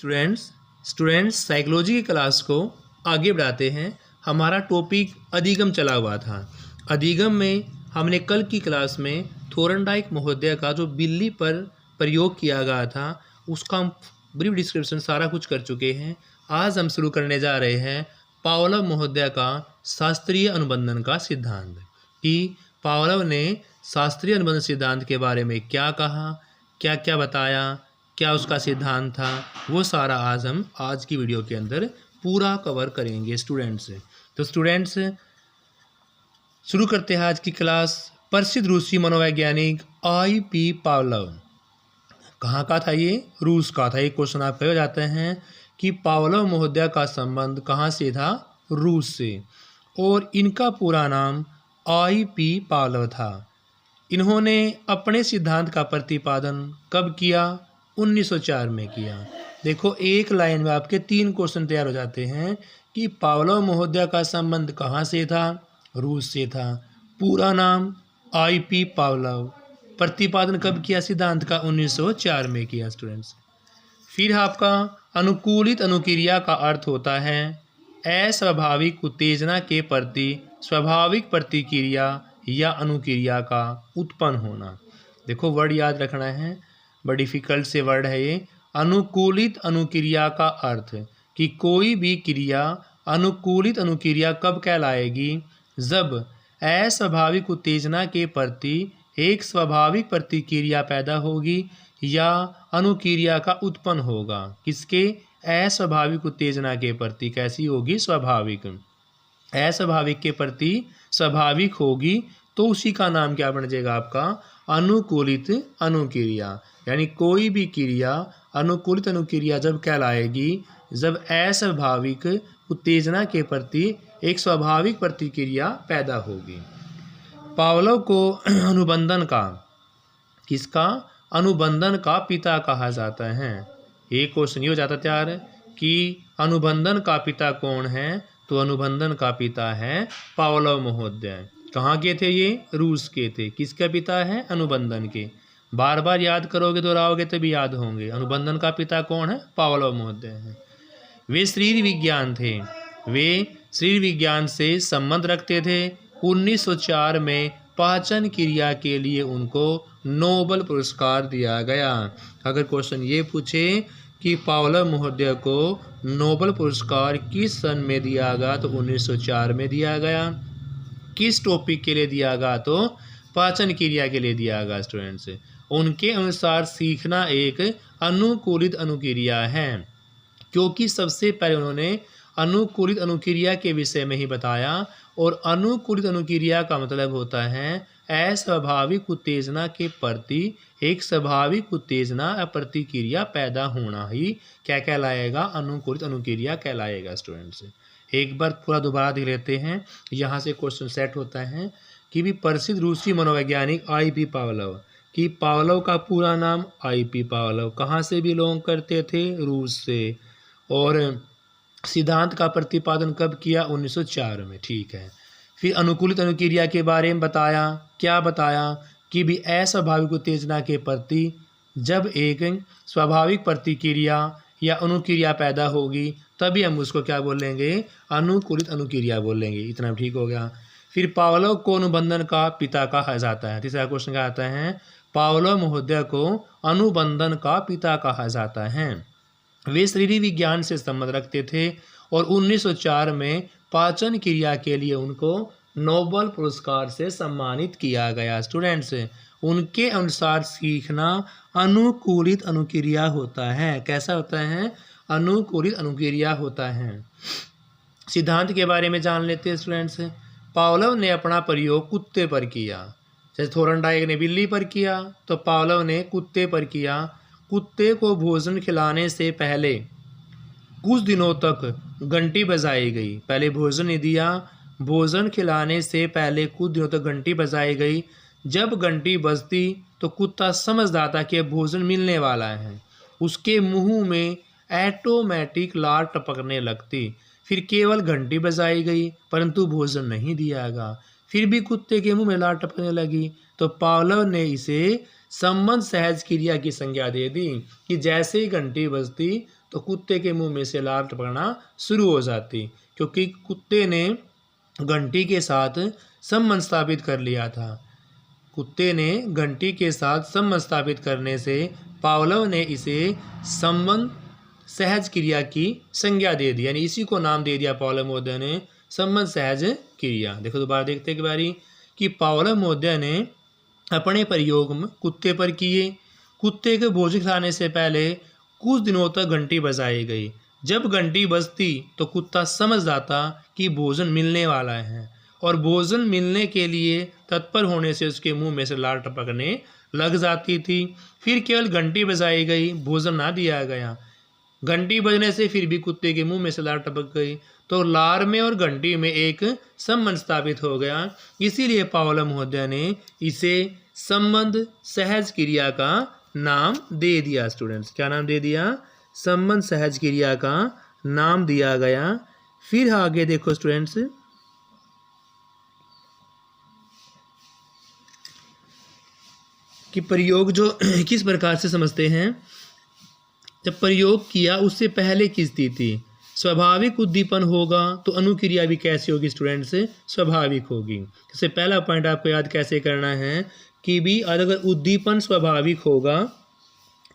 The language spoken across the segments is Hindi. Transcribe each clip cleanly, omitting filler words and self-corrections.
स्टूडेंट्स साइकोलॉजी की क्लास को आगे बढ़ाते हैं। हमारा टॉपिक अधिगम चला हुआ था। अधिगम में हमने कल की क्लास में थोरनडाइक महोदय का जो बिल्ली पर प्रयोग किया गया था उसका हम ब्रीफ डिस्क्रिप्शन सारा कुछ कर चुके हैं। आज हम शुरू करने जा रहे हैं पावलोव महोदय का शास्त्रीय अनुबंधन का सिद्धांत, कि पावलोव ने शास्त्रीय अनुबंधन सिद्धांत के बारे में क्या कहा, क्या क्या बताया, क्या उसका सिद्धांत था, वो सारा आज हम आज की वीडियो के अंदर पूरा कवर करेंगे स्टूडेंट्स। तो स्टूडेंट्स शुरू करते हैं आज की क्लास। प्रसिद्ध रूसी मनोवैज्ञानिक I.P. पावलोव, कहाँ का था ये? रूस का था। एक क्वेश्चन आप हो जाते हैं कि पावलोव महोदय का संबंध कहाँ से था? रूस से। और इनका पूरा नाम I.P. पावलोव था। इन्होंने अपने सिद्धांत का प्रतिपादन कब किया? 1904 में किया। देखो एक लाइन में आपके 3 क्वेश्चन तैयार हो जाते हैं कि पावलोव महोदय का संबंध कहाँ से था? रूस से था। पूरा नाम I.P. पावलोव। प्रतिपादन कब किया सिद्धांत का? 1904 में किया स्टूडेंट्स। फिर आपका अनुकूलित अनुक्रिया का अर्थ होता है अस्वाभाविक उत्तेजना के प्रति स्वाभाविक प्रतिक्रिया या अनुक्रिया का उत्पन्न होना। देखो वर्ड याद रखना है, बड़ा डिफिकल्ट से वर्ड है ये। अनुकूलित अनुक्रिया का अर्थ कि कोई भी क्रिया अनुकूलित अनुक्रिया कब कहलाएगी? जब अस्वाभाविक उत्तेजना के प्रति एक स्वाभाविक प्रतिक्रिया पैदा होगी या अनुक्रिया का उत्पन्न होगा। किसके? अस्वाभाविक उत्तेजना के प्रति। कैसी होगी? स्वाभाविक। अस्वाभाविक के प्रति स्वाभाविक होगी तो उसी का नाम क्या बन जाएगा आपका? अनुकूलित अनुक्रिया। यानी कोई भी क्रिया अनुकूलित अनुक्रिया जब कहलाएगी जब अस्वाभाविक उत्तेजना के प्रति एक स्वाभाविक प्रतिक्रिया पैदा होगी। पावलोव को अनुबंधन का, किसका? अनुबंधन का पिता कहा जाता है। एक क्वेश्चन ये हो जाता तैयार कि अनुबंधन का पिता कौन है? तो अनुबंधन का पिता है पावलोव महोदय। कहाँ के थे ये? रूस के थे। किसका पिता है? अनुबंधन के। बार बार याद करोगे, दोहराओगे तभी याद होंगे। अनुबंधन का पिता कौन है? पावलोव महोदय है। वे शरीर विज्ञान थे। वे शरीर विज्ञान से संबंध रखते थे। 1904 में पाचन क्रिया के लिए उनको नोबेल पुरस्कार दिया गया। अगर क्वेश्चन ये पूछे कि पावलोव महोदय को नोबेल पुरस्कार किस सन में दिया गया, तो 1904 में दिया गया। किस टॉपिक के लिए दिया गया? तो पाचन क्रिया के लिए दिया गया स्टूडेंट्स। उनके अनुसार सीखना एक अनुकूलित अनुक्रिया है, क्योंकि सबसे पहले उन्होंने अनुकूलित अनुक्रिया के विषय में ही बताया। और अनुकूलित अनुक्रिया का मतलब होता है अस्वाभाविक उत्तेजना के प्रति एक स्वाभाविक उत्तेजना या प्रतिक्रिया पैदा होना ही क्या कहलाएगा? अनुकूलित अनुक्रिया कहलाएगा स्टूडेंट्स। एक बार पूरा दोबारा देख लेते हैं, यहाँ से क्वेश्चन सेट होता है कि भी प्रसिद्ध रूसी मनोवैज्ञानिक I.P. पावलोव, कि पावलोव का पूरा नाम I.P. पावलोव कहाँ से बिलोंग करते थे? रूस से। और सिद्धांत का प्रतिपादन कब किया? 1904 में। ठीक है। फिर अनुकूलित अनुक्रिया के बारे में बताया। क्या बताया? कि भी अस्वाभाविक उत्तेजना के प्रति जब एक स्वाभाविक प्रतिक्रिया या अनुक्रिया पैदा होगी तभी हम उसको क्या बोलेंगे? अनुकूलित अनुक्रिया बोलेंगे। इतना ठीक हो गया। फिर पावलोव को अनुबंधन का पिता कहा जाता है। तीसरा क्वेश्चन क्या आता है? पावलोव महोदय को अनुबंधन का पिता कहा जाता है। वे शरीर विज्ञान से संबंध रखते थे और 1904 में पाचन क्रिया के लिए उनको नोबेल पुरस्कार से सम्मानित किया गया स्टूडेंट्स। उनके अनुसार सीखना अनुकूलित अनुक्रिया होता है। कैसा होता है? अनुकूलित अनुक्रिया होता है। सिद्धांत के बारे में जान लेते हैं स्टूडेंट्स। पावलोव ने अपना प्रयोग कुत्ते पर किया। जैसे थोरनडाइक ने बिल्ली पर किया, तो पावलोव ने कुत्ते पर किया। कुत्ते को भोजन खिलाने से पहले कुछ दिनों तक घंटी बजाई गई। पहले भोजन नहीं दिया, भोजन खिलाने से पहले कुछ दिनों तक घंटी बजाई गई। जब घंटी बजती तो कुत्ता समझ जाता कि भोजन मिलने वाला है। उसके मुंह में ऑटोमेटिक लार टपकने लगती। फिर केवल घंटी बजाई गई परंतु भोजन नहीं दिया गया। फिर भी कुत्ते के मुंह में लार टपकने लगी, तो पावलोव ने इसे संबंध सहज क्रिया की संज्ञा दे दी कि जैसे ही घंटी बजती तो कुत्ते के मुंह में से लार टपकना शुरू हो जाती, क्योंकि कुत्ते ने घंटी के साथ संबंध स्थापित कर लिया था। कुत्ते ने घंटी के साथ संबंध स्थापित करने से पावलोव ने इसे संबंध सहज क्रिया की संज्ञा दे दी, यानी इसी को नाम दे दिया पावलोव महोदय ने संबंध सहज क्रिया। देखो दोबारा देखते के बारी कि पावलोव महोदय ने अपने प्रयोग में कुत्ते पर किए। कुत्ते के भोजन खाने से पहले कुछ दिनों तक घंटी बजाई गई। जब घंटी बजती तो कुत्ता समझ जाता कि भोजन मिलने वाला है और भोजन मिलने के लिए तत्पर होने से उसके मुंह में से लार टपकने लग जाती थी। फिर केवल घंटी बजाई गई, भोजन ना दिया गया। घंटी बजने से फिर भी कुत्ते के मुंह में से लार टपक गई, तो लार में और घंटी में एक संबंध स्थापित हो गया। इसीलिए पावलोव महोदय ने इसे संबंध सहज क्रिया का नाम दे दिया। स्टूडेंट्स, क्या नाम दे दिया? संबंध सहज क्रिया का नाम दिया गया। फिर आगे देखो स्टूडेंट्स, कि प्रयोग जो किस प्रकार से समझते हैं। जब प्रयोग किया उससे पहले की स्थिति स्वाभाविक उद्दीपन होगा तो अनुक्रिया भी कैसी होगी स्टूडेंट्स? स्वाभाविक होगी। सबसे पहला पॉइंट आपको याद कैसे करना है कि भी अगर उद्दीपन स्वाभाविक होगा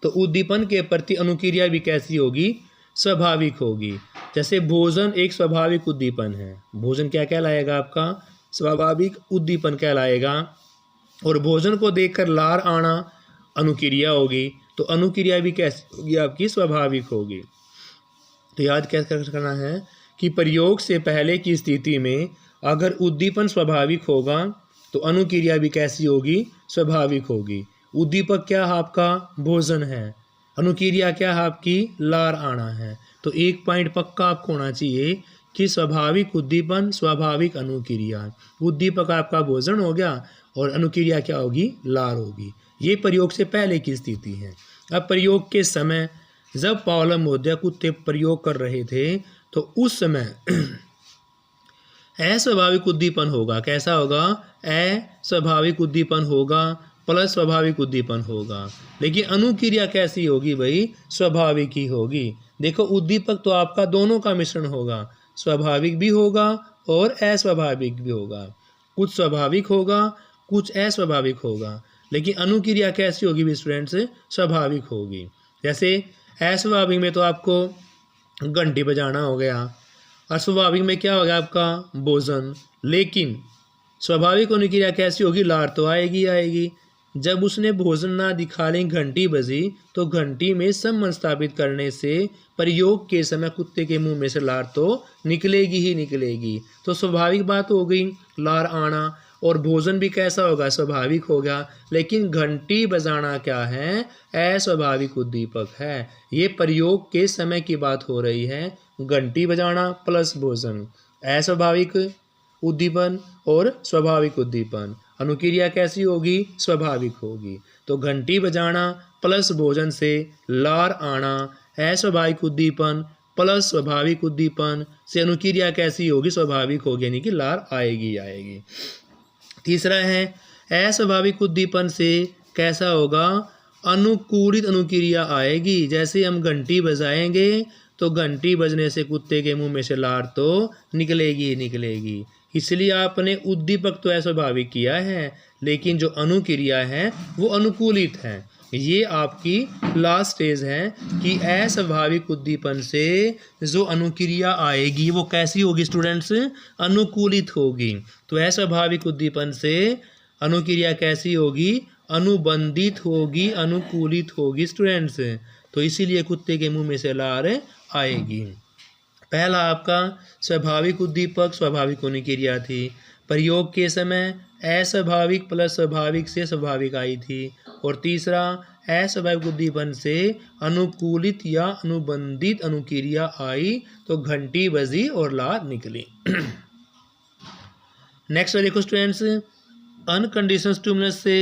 तो उद्दीपन के प्रति अनुक्रिया भी कैसी होगी? स्वाभाविक होगी। जैसे भोजन एक स्वाभाविक उद्दीपन है, भोजन क्या कहलाएगा? आपका स्वाभाविक उद्दीपन कहलाएगा। और भोजन को देखकर लार आना अनुक्रिया होगी, तो अनुक्रिया भी कैसी होगी? आपकी स्वाभाविक होगी। तो याद कैसे करना है कि प्रयोग से पहले की स्थिति में अगर उद्दीपन स्वाभाविक होगा तो अनुक्रिया भी कैसी होगी? स्वाभाविक होगी। उद्दीपक क्या है? आपका भोजन है। अनुक्रिया क्या है? आपकी लार आना है। तो एक पॉइंट पक्का आपको होना चाहिए कि स्वाभाविक उद्दीपन, स्वाभाविक अनुक्रिया। उद्दीपक आपका भोजन हो गया और अनुक्रिया क्या होगी? लार होगी। ये प्रयोग से पहले की स्थिति है। अब प्रयोग के समय जब पावलोव महोदय कुत्ते प्रयोग कर रहे थे तो उस समय अस्वाभाविक उद्दीपन होगा। कैसा होगा? अस्वाभाविक उद्दीपन होगा प्लस स्वाभाविक उद्दीपन होगा। लेकिन अनुक्रिया कैसी होगी भाई? स्वाभाविक ही होगी। देखो उद्दीपक तो आपका दोनों का मिश्रण होगा, स्वाभाविक भी होगा और अस्वाभाविक भी होगा। कुछ स्वाभाविक होगा, कुछ अस्वाभाविक होगा। लेकिन अनुक्रिया कैसी होगी भी स्टूडेंट्स? स्वाभाविक होगी। जैसे अस्वाभाविक में तो आपको घंटी बजाना हो गया, अस्वाभाविक में क्या हो गया? आपका भोजन। लेकिन स्वाभाविक अनुक्रिया कैसी होगी? लार तो आएगी आएगी। जब उसने भोजन ना दिखा लें, घंटी बजी, तो घंटी में संबंध स्थापित करने से प्रयोग के समय कुत्ते के मुंह में से लार तो निकलेगी ही निकलेगी। तो स्वाभाविक बात हो गई लार आना। और भोजन भी कैसा होगा? स्वाभाविक होगा। लेकिन घंटी बजाना क्या है? अस्वाभाविक उद्दीपक है। ये प्रयोग के समय की बात हो रही है। घंटी बजाना प्लस भोजन, अस्वाभाविक उद्दीपन और स्वाभाविक उद्दीपन। अनुक्रिया कैसी होगी? स्वाभाविक होगी। तो घंटी बजाना प्लस भोजन से लार आना, अस्वाभाविक उद्दीपन प्लस स्वाभाविक उद्दीपन से अनुक्रिया कैसी होगी? स्वाभाविक होगी, यानी कि लार आएगी आएगी। तीसरा है अस्वाभाविक उद्दीपन से कैसा होगा? अनुकूलित अनुक्रिया आएगी। जैसे हम घंटी बजाएंगे तो घंटी बजने से कुत्ते के मुंह में से लार तो निकलेगी निकलेगी। इसलिए आपने उद्दीपक तो अस्वाभाविक किया है, लेकिन जो अनुक्रिया है वो अनुकूलित है। ये आपकी लास्ट स्टेज है कि अस्वाभाविक उद्दीपन से जो अनुक्रिया आएगी वो कैसी होगी स्टूडेंट्स? अनुकूलित होगी। तो अस्वाभाविक उद्दीपन से अनुक्रिया कैसी होगी? अनुबंधित होगी, अनुकूलित होगी स्टूडेंट्स। तो इसीलिए कुत्ते के मुंह में से लार आएगी। पहला आपका स्वाभाविक उद्दीपक स्वाभाविक अनुक्रिया थी। प्रयोग के समय अस्वाभाविक प्लस स्वाभाविक से स्वाभाविक आई थी। और तीसरा अस्वाभाविक उद्दीपन से अनुकूलित या अनुबंधित अनुक्रिया आई तो घंटी बजी और लार निकली। नेक्स्ट देखो स्टूडेंट्स, अनकंडीशनल स्टिमुलस से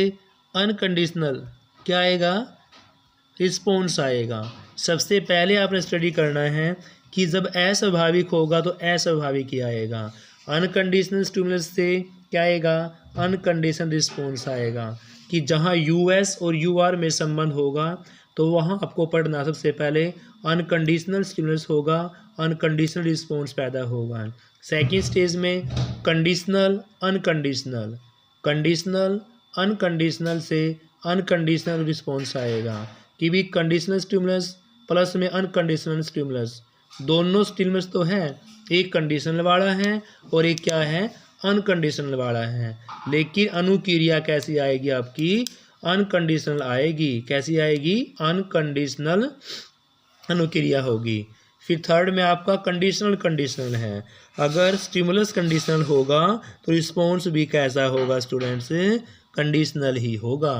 अनकंडीशनल क्या आएगा? रिस्पॉन्स आएगा। सबसे पहले आपने स्टडी करना है कि जब अस्वाभाविक होगा तो अस्वाभाविक ही आएगा। अनकंडीशनल स्टिमुलस से क्या आएगा? अनकंडीशनल रिस्पॉन्स आएगा। कि जहाँ यूएस और यूआर में संबंध होगा तो वहाँ आपको पढ़ना सबसे पहले अनकंडीशनल स्टिमुलस होगा, अनकंडीशनल रिस्पॉन्स पैदा होगा। सेकेंड स्टेज में कंडीशनल अनकंडीशनल, कंडीशनल अनकंडीशनल से अनकंडीशनल रिस्पॉन्स आएगा कि भी कंडीशनल स्टिमुलस प्लस में अनकंडीशनल स्टिमुलस, दोनों स्टिमुलस तो हैं, एक कंडीशनल वाला है और एक क्या है अनकंडीशनल वाला है, लेकिन अनुक्रिया कैसी आएगी आपकी अनकंडीशनल आएगी। कैसी आएगी अनकंडीशनल अनुक्रिया होगी। फिर थर्ड में आपका कंडीशनल कंडीशनल है, अगर स्टिमुलस कंडीशनल होगा तो रिस्पॉन्स भी कैसा होगा स्टूडेंट्स कंडीशनल ही होगा।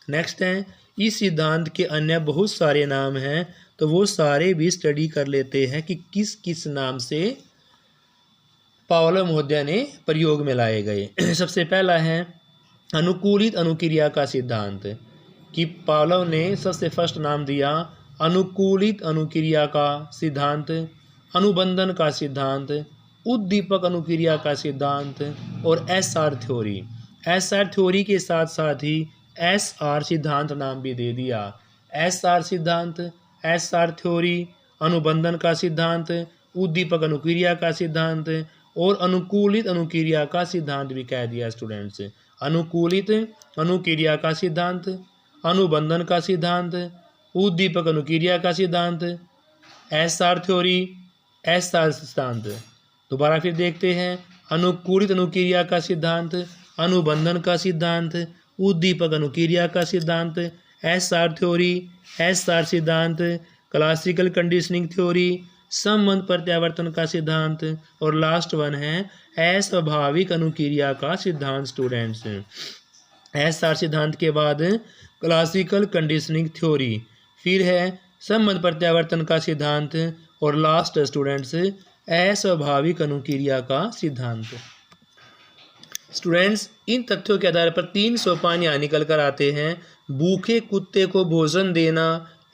नेक्स्ट है इस सिद्धांत के अन्य बहुत सारे नाम हैं, तो वो सारे भी स्टडी कर लेते हैं कि किस किस नाम से पावलोव महोदय ने प्रयोग में लाए गए। सबसे पहला है अनुकूलित अनुक्रिया का सिद्धांत, कि पावलोव ने सबसे फर्स्ट नाम दिया अनुकूलित अनुक्रिया का सिद्धांत, अनुबंधन का सिद्धांत, उद्दीपक अनुक्रिया का सिद्धांत और एसआर थ्योरी। एसआर थ्योरी के साथ साथ ही एसआर सिद्धांत नाम भी दे दिया। एसआर सिद्धांत, एसआर थ्योरी, अनुबंधन का सिद्धांत, उद्दीपक अनुक्रिया का सिद्धांत और अनुकूलित अनुक्रिया का सिद्धांत भी कह दिया स्टूडेंट्स। अनुकूलित अनुक्रिया का सिद्धांत, अनुबंधन का सिद्धांत, उद्दीपक अनुक्रिया का सिद्धांत, एसआर थ्योरी, एसआर सिद्धांत। दोबारा फिर देखते हैं अनुकूलित अनुक्रिया का सिद्धांत, अनुबंधन का सिद्धांत, उद्दीपक अनुक्रिया का सिद्धांत, एसआर थ्योरी, एसआर सिद्धांत, क्लासिकल कंडीशनिंग थ्योरी, संबंध प्रत्यावर्तन का सिद्धांत और लास्ट वन है अस्वाभाविक अनुक्रिया का सिद्धांत स्टूडेंट्स। एसआर सिद्धांत के बाद क्लासिकल कंडीशनिंग थ्योरी, फिर है संबंध प्रत्यावर्तन का सिद्धांत और लास्ट स्टूडेंट्स अस्वाभाविक अनुक्रिया का सिद्धांत। स्टूडेंट्स इन तथ्यों के आधार पर 3 सोपान यहाँ निकल कर आते हैं। भूखे कुत्ते को भोजन देना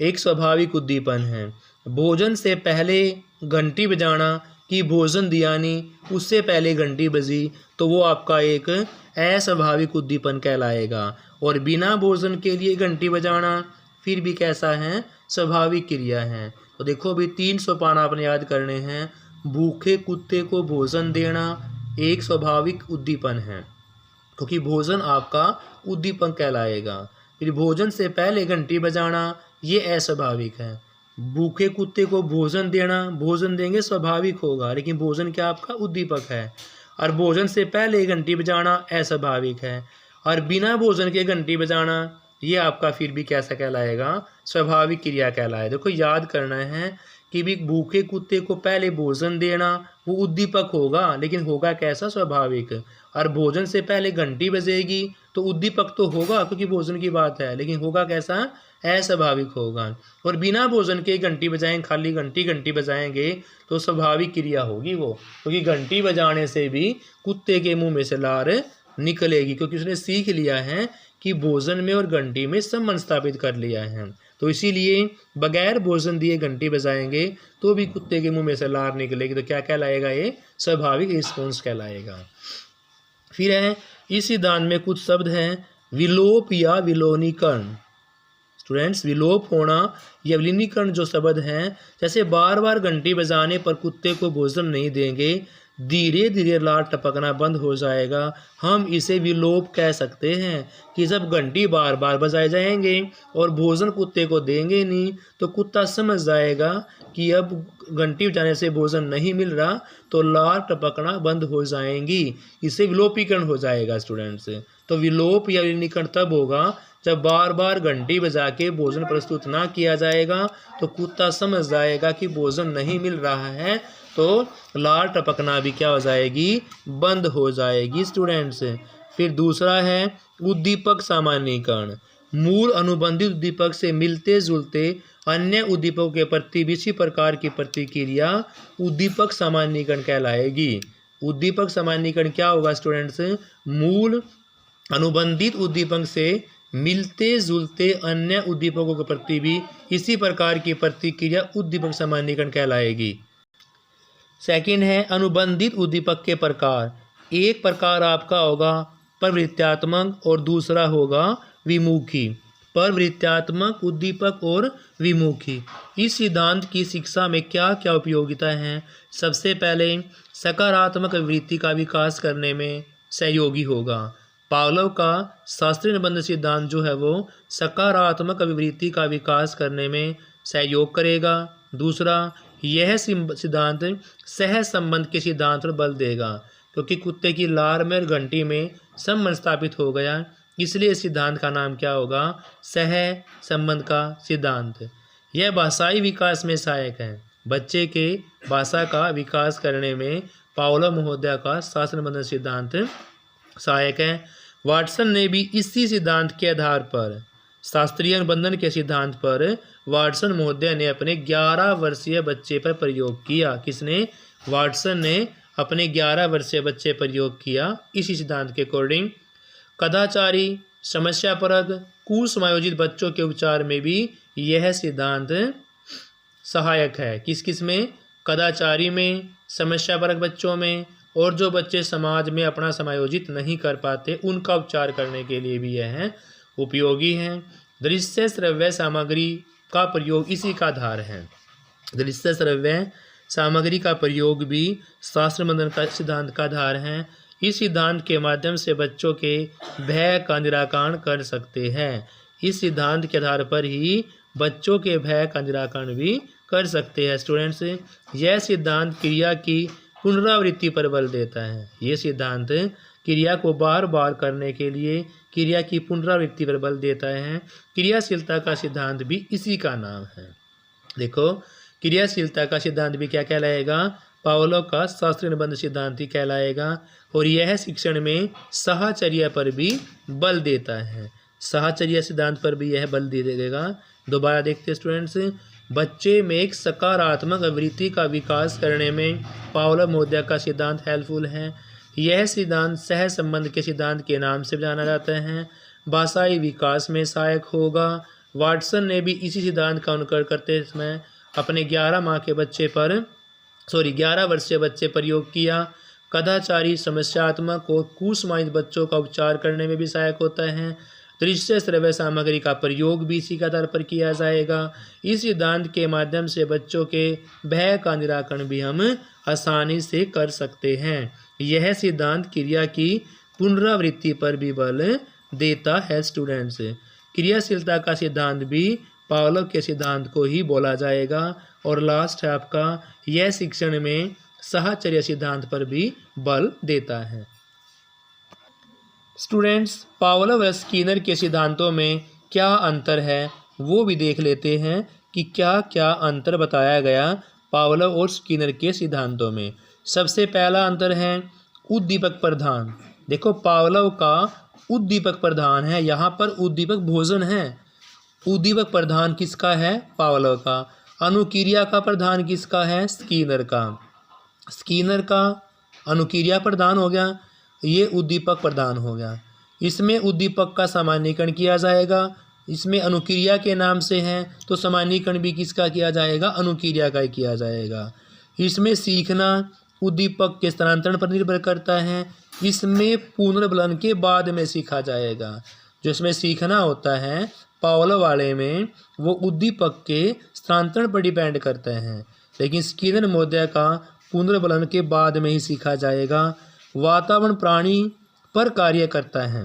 एक स्वाभाविक उद्दीपन है। भोजन से पहले घंटी बजाना कि भोजन दिया नहीं, उससे पहले घंटी बजी, तो वो आपका एक अस्वाभाविक उद्दीपन कहलाएगा। और बिना भोजन के लिए घंटी बजाना फिर भी कैसा है स्वाभाविक क्रिया है। तो देखो अभी 3 सोपान आपने याद करने हैं। भूखे कुत्ते को भोजन देना एक स्वाभाविक उद्दीपन है, क्योंकि भोजन आपका उद्दीपन कहलाएगा। फिर भोजन से पहले घंटी बजाना ये अस्वाभाविक है। भूखे कुत्ते को भोजन देना, भोजन देंगे स्वाभाविक होगा, लेकिन भोजन क्या आपका उद्दीपक है। और भोजन से पहले घंटी बजाना अस्वाभाविक है, और बिना भोजन के घंटी बजाना ये आपका फिर भी कैसा कहलाएगा स्वाभाविक क्रिया कहलाए। देखो याद करना है कि भी भूखे कुत्ते को पहले भोजन देना वो उद्दीपक होगा, लेकिन होगा कैसा स्वाभाविक। और भोजन से पहले घंटी बजेगी तो उद्दीपक तो होगा क्योंकि भोजन की बात है, लेकिन होगा कैसा अस्वाभाविक होगा। और बिना भोजन के घंटी बजाएंगे, खाली घंटी बजाएंगे तो स्वाभाविक क्रिया होगी वो, क्योंकि घंटी बजाने से भी कुत्ते के मुंह में से लार निकलेगी, क्योंकि उसने सीख लिया है कि भोजन में और घंटी में संबंध स्थापित कर लिया है। तो इसीलिए बगैर भोजन दिए घंटी बजाएंगे तो भी कुत्ते के मुंह में से लार निकलेगी, तो क्या कहलाएगा ये स्वाभाविक रिस्पॉन्स कहलाएगा। फिर है इस सिद्धांत में कुछ शब्द हैं विलोप या विलोनीकरण। स्टूडेंट्स विलोप होना या विलीनीकरण जो शब्द हैं, जैसे बार बार घंटी बजाने पर कुत्ते को भोजन नहीं देंगे, धीरे धीरे लार टपकना बंद हो जाएगा, हम इसे विलोप कह सकते हैं। कि जब घंटी बार बार बजाए जाएंगे और भोजन कुत्ते को देंगे नहीं तो कुत्ता समझ जाएगा कि अब घंटी बजाने से भोजन नहीं मिल रहा, तो लार टपकना बंद हो जाएंगी, इसे विलोपीकरण हो जाएगा स्टूडेंट्स। तो विलोप या विलीनीकरण तब होगा जब बार बार घंटी बजा के भोजन प्रस्तुत ना किया जाएगा, तो कुत्ता समझ जाएगा कि भोजन नहीं मिल रहा है, तो लार टपकना भी क्या हो जाएगी बंद हो जाएगी स्टूडेंट्स। फिर दूसरा है उद्दीपक सामान्यीकरण। मूल अनुबंधित उद्दीपक से मिलते जुलते अन्य उद्दीपकों के प्रति इसी प्रकार की प्रतिक्रिया उद्दीपक सामान्यीकरण कहलाएगी। उद्दीपक सामान्यीकरण क्या होगा स्टूडेंट्स, मूल अनुबंधित उद्दीपक से मिलते जुलते अन्य उद्दीपकों के प्रति भी इसी प्रकार की प्रतिक्रिया उद्दीपक सामान्यीकरण कहलाएगी। सेकंड है अनुबंधित उद्दीपक के प्रकार। एक प्रकार आपका होगा प्रवृत्त्यात्मक और दूसरा होगा विमुखी। प्रवृत्त्यात्मक, उद्दीपक और विमुखी। इस सिद्धांत की शिक्षा में क्या क्या उपयोगिता हैं? सबसे पहले सकारात्मक वृत्ति का विकास करने में सहयोगी होगा। पावलोव का शास्त्रीय निबंध सिद्धांत जो है वो सकारात्मक अभिवृत्ति का विकास करने में सहयोग करेगा। दूसरा, यह सिद्धांत सह संबंध के सिद्धांत पर बल देगा, क्योंकि कुत्ते की लार में और घंटी में संबंध स्थापित हो गया, इसलिए इस सिद्धांत का नाम क्या होगा? सह संबंध का सिद्धांत। यह भाषाई विकास में सहायक है। बच्चे के भाषा का विकास करने में पावलोव महोदय का शास्त्रीय निबंध सिद्धांत सहायक है। वाटसन ने भी इसी सिद्धांत के आधार पर, शास्त्रीय निबंधन के सिद्धांत पर वाटसन महोदय ने अपने 11 वर्षीय बच्चे पर प्रयोग किया। किसने? वाटसन ने अपने 11 वर्षीय बच्चे पर प्रयोग किया इसी सिद्धांत के अकॉर्डिंग। कदाचारी, समस्यापरक, कुसमायोजित बच्चों के उपचार में भी यह सिद्धांत सहायक है। किस किस में? कदाचारी में, समस्यापरक बच्चों में, और जो बच्चे समाज में अपना समायोजित नहीं कर पाते उनका उपचार करने के लिए भी यह उपयोगी है। दृश्य श्रव्य सामग्री का प्रयोग इसी का आधार है। दृश्य श्रव्य सामग्री का प्रयोग भी शास्त्र निबंधन का सिद्धांत का आधार है। इस सिद्धांत के माध्यम से बच्चों के भय का निराकरण कर सकते हैं। इस सिद्धांत के आधार पर ही बच्चों के भय का निराकरण भी कर सकते हैं। स्टूडेंट्स, यह सिद्धांत क्रिया की पुनरावृत्ति पर बल देता है। ये सिद्धांत क्रिया को बार बार करने के लिए क्रिया की पुनरावृत्ति पर बल देता है। क्रियाशीलता का सिद्धांत भी इसी का नाम है। देखो, क्रियाशीलता का सिद्धांत भी क्या कहलाएगा? पावलोव का शास्त्रीय निबंध सिद्धांत ही कहलाएगा। और यह शिक्षण में साहचर्य पर भी बल देता है। साहचर्य सिद्धांत पर भी यह बल दे देगा। दोबारा देखते हैं स्टूडेंट्स, बच्चे में एक सकारात्मक अभिवृत्ति का विकास करने में पावलोव महोदय का सिद्धांत हेल्पफुल है। यह सिद्धांत सह संबंध के सिद्धांत के नाम से जाना जाता है। भाषाई विकास में सहायक होगा। वाटसन ने भी इसी सिद्धांत का अनुकरण करते समय अपने 11 वर्षीय बच्चे प्रयोग किया। कदाचारी, समस्यात्मक और कुसमायोजित बच्चों का उपचार करने में भी सहायक होता है। दृश्य श्रव्य सामग्री का प्रयोग भी इसी के आधार पर किया जाएगा। इस सिद्धांत के माध्यम से बच्चों के भय का निराकरण भी हम आसानी से कर सकते हैं। यह सिद्धांत क्रिया की पुनरावृत्ति पर भी बल देता है। स्टूडेंट्स, क्रियाशीलता का सिद्धांत भी पावलोव के सिद्धांत को ही बोला जाएगा। और लास्ट है आपका, यह शिक्षण में साहचर्य सिद्धांत पर भी बल देता है। स्टूडेंट्स, पावलोव और स्किनर के सिद्धांतों में क्या अंतर है वो भी देख लेते हैं कि क्या क्या अंतर बताया गया पावलोव और स्किनर के सिद्धांतों में। सबसे पहला अंतर है उद्दीपक प्रधान। देखो, पावलोव का उद्दीपक प्रधान है, यहाँ पर उद्दीपक भोजन है। उद्दीपक प्रधान किसका है? पावलोव का। अनुक्रिया का प्रधान किसका है? स्किनर का। स्किनर का अनुक्रिया प्रधान हो गया, ये उद्दीपक प्रधान हो गया। इसमें उद्दीपक का सामान्यीकरण किया जाएगा। इसमें अनुक्रिया के नाम से है तो सामान्यीकरण भी किसका किया जाएगा? अनुक्रिया का ही किया जाएगा। इसमें सीखना उद्दीपक के स्थानांतरण पर निर्भर करता है। इसमें पुनर्बलन के बाद में सीखा जाएगा। जो इसमें सीखना होता है पावलोव वाले में, वो उद्दीपक के स्थानांतरण पर डिपेंड करते हैं, लेकिन स्किनर महोदय का पुनर्बलन के बाद में ही सीखा जाएगा। वातावरण प्राणी पर कार्य करता है।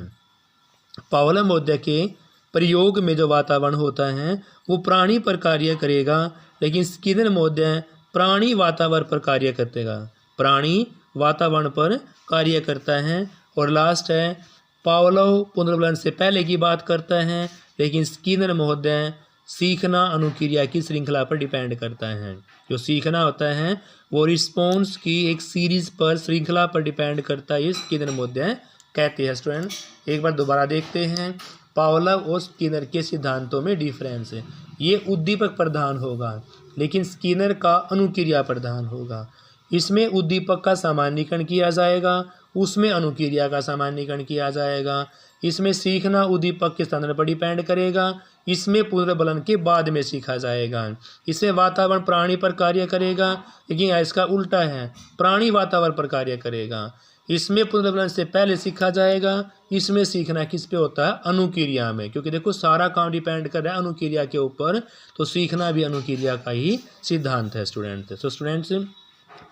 पावलोव महोदय के प्रयोग में जो वातावरण होता है वो प्राणी पर कार्य करेगा, लेकिन स्किनर महोदय प्राणी वातावरण पर कार्य करेगा। प्राणी वातावरण पर कार्य करता है। और लास्ट है, पावलोव पुनर्बलन से पहले की बात करता है, लेकिन स्किनर महोदय सीखना अनुक्रिया की श्रृंखला पर डिपेंड करता है। जो सीखना होता है वो रिस्पॉन्स की एक सीरीज पर, श्रृंखला पर डिपेंड करता है, ये स्किनर महोदय कहते हैं। स्टूडेंट, एक बार दोबारा देखते हैं पावलोव और स्किनर के सिद्धांतों में डिफरेंस है। ये उद्दीपक प्रधान होगा, लेकिन स्किनर का अनुक्रिया प्रधान होगा। इसमें उद्दीपक का सामान्यीकरण किया जाएगा, उसमें अनुक्रिया का सामान्यीकरण किया जाएगा। इसमें सीखना उद्दीपक के स्थान पर डिपेंड करेगा, इसमें पुनर्बलन के बाद में सीखा जाएगा। इसमें वातावरण प्राणी पर कार्य करेगा, लेकिन इसका उल्टा है, प्राणी वातावरण पर कार्य करेगा। इसमें पुनर्वलन से पहले सीखा जाएगा। इसमें सीखना किस पे होता है? अनुक्रिया में, क्योंकि देखो सारा काम डिपेंड कर रहा है अनुक्रिया के ऊपर, तो सीखना भी अनुक्रिया का ही सिद्धांत है स्टूडेंट। तो स्टूडेंट्स,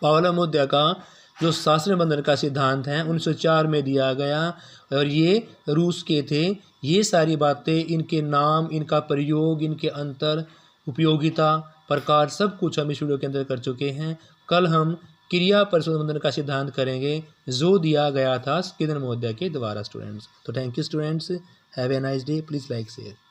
पावलोव-मोद्या का जो शास्त्रीय बंधन का सिद्धांत है 1904 में दिया गया और ये रूस के थे। ये सारी बातें, इनके नाम, इनका प्रयोग, इनके अंतर, उपयोगिता, प्रकार, सब कुछ हम इस वीडियो के अंदर कर चुके हैं। कल हम क्रिया परिशोधन बंधन का सिद्धांत करेंगे जो दिया गया था स्किनर महोदय के द्वारा स्टूडेंट्स। तो thank you students, have a nice day, please like share.